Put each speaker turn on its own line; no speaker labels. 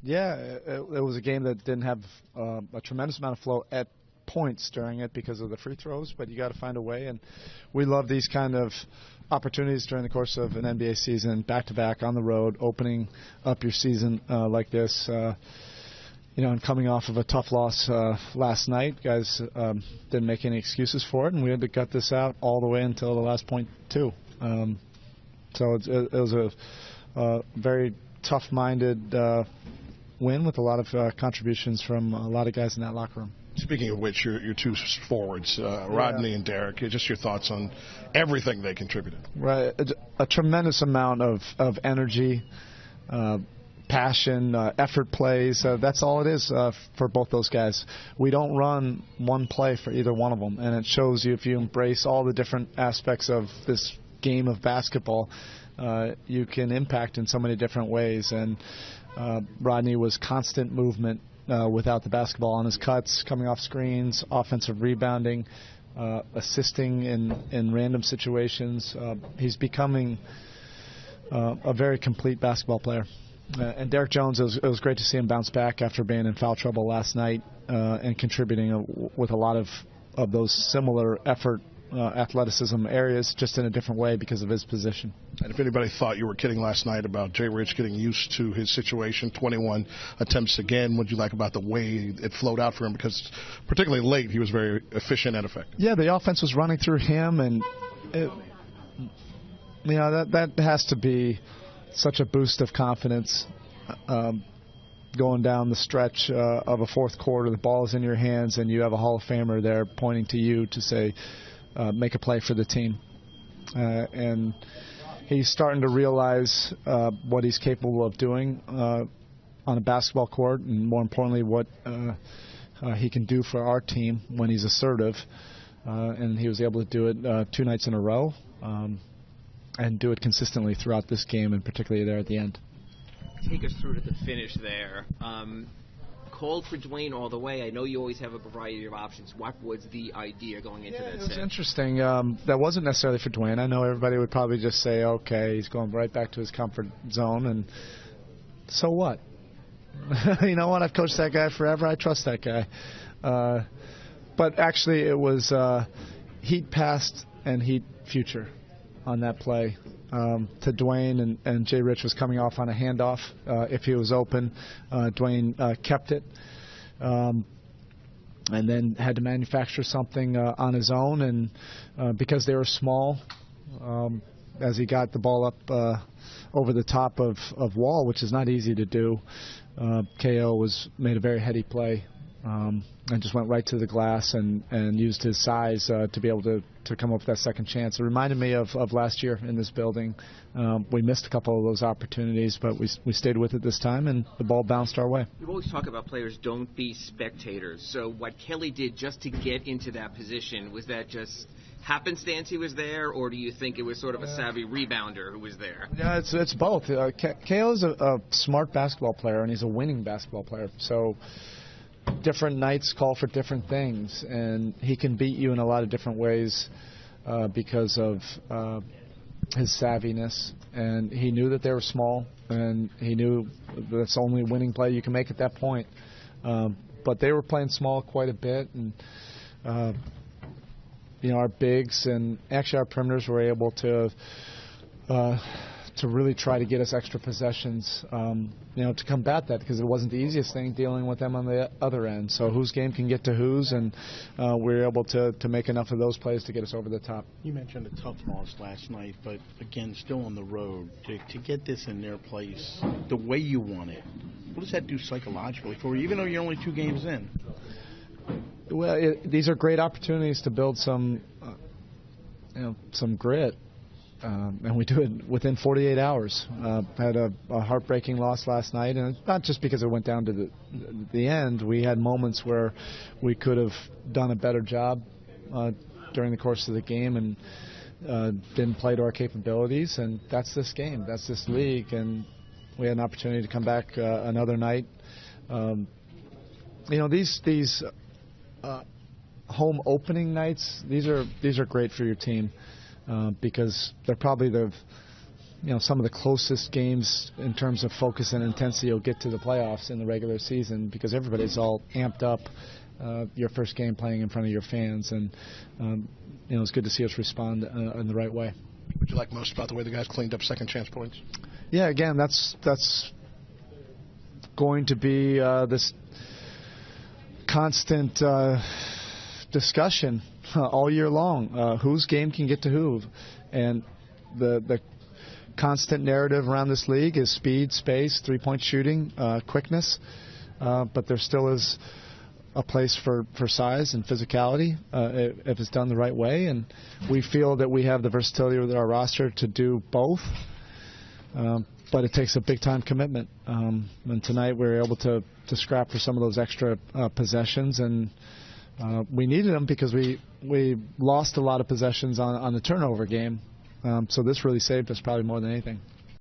Yeah, it was a game that didn't have a tremendous amount of flow at points during it because of the free throws, but you got to find a way, and we love these kind of opportunities during the course of an NBA season, back-to-back on the road, opening up your season like this. And coming off of a tough loss last night, guys didn't make any excuses for it, and we had to gut this out all the way until the last point, too. So it was a very tough-minded win with a lot of contributions from a lot of guys in that locker room.
Speaking of which, your two forwards, Rodney and Derek, just your thoughts on everything they contributed.
Right, a tremendous amount of energy, passion, effort plays. That's all it is for both those guys. We don't run one play for either one of them, and it shows you if you embrace all the different aspects of this game of basketball, you can impact in so many different ways. And Rodney was constant movement without the basketball on his cuts, coming off screens, offensive rebounding, assisting in random situations. He's becoming a very complete basketball player. And Derek Jones, it was great to see him bounce back after being in foul trouble last night and contributing with a lot of those similar effort, athleticism areas, just in a different way because of his position.
And if anybody thought you were kidding last night about Jay Rich getting used to his situation, 21 attempts again, what did you like about the way it flowed out for him? Because particularly late, he was very efficient and effective.
Yeah, the offense was running through him, and that has to be such a boost of confidence going down the stretch of a fourth quarter. The ball is in your hands, and you have a Hall of Famer there pointing to you to say, make a play for the team. And he's starting to realize what he's capable of doing on a basketball court, and more importantly, what he can do for our team when he's assertive. And he was able to do it 2 nights in a row. And do it consistently throughout this game, and particularly there at the end.
Take us through to the finish there. Called for Dwayne all the way. I know you always have a variety of options. What was the idea going into that set?
It was interesting. That wasn't necessarily for Dwayne. I know everybody would probably just say, okay, he's going right back to his comfort zone, and so what? You know what? I've coached that guy forever. I trust that guy. But actually, it was heat past and heat future on that play to Dwayne, and Jay Rich was coming off on a handoff. If he was open, Dwayne kept it and then had to manufacture something on his own. And because they were small, as he got the ball up over the top of Wall, which is not easy to do, KO made a very heady play. And just went right to the glass and used his size to be able to come up with that second chance. It reminded me of last year in this building. We missed a couple of those opportunities, but we stayed with it this time, and the ball bounced our way.
You always talk about players don't be spectators. So what Kelly did just to get into that position, was that just happenstance he was there, or do you think it was sort of a savvy rebounder who was there?
Yeah, it's both. KO is a smart basketball player, and he's a winning basketball player. So different nights call for different things, and he can beat you in a lot of different ways because of his savviness. And he knew that they were small, and he knew that's the only winning play you can make at that point. But they were playing small quite a bit, and our bigs and actually our perimeters were able to really try to get us extra possessions, to combat that, because it wasn't the easiest thing dealing with them on the other end. So whose game can get to whose, and we were able to make enough of those plays to get us over the top.
You mentioned a tough loss last night, but again, still on the road. To get this in their place the way you want it, what does that do psychologically for you, even though you're only 2 games in?
Well, these are great opportunities to build some grit. And we do it within 48 hours. Had a heartbreaking loss last night, and not just because it went down to the end. We had moments where we could have done a better job during the course of the game and didn't play to our capabilities. And that's this game. That's this league. And we had an opportunity to come back another night. These home opening nights, these are great for your team. Because they're probably some of the closest games in terms of focus and intensity you'll get to the playoffs in the regular season, because everybody's all amped up. Your first game playing in front of your fans, and it's good to see us respond in the right way.
What would you like most about the way the guys cleaned up second chance points?
Yeah, again, that's going to be this constant discussion all year long. Whose game can get to who, and the constant narrative around this league is speed, space, three-point shooting, quickness, but there still is a place for size and physicality if it's done the right way, and we feel that we have the versatility with our roster to do both, but it takes a big-time commitment, and tonight we were able to scrap for some of those extra possessions, and we needed them because we lost a lot of possessions on the turnover game, so this really saved us probably more than anything.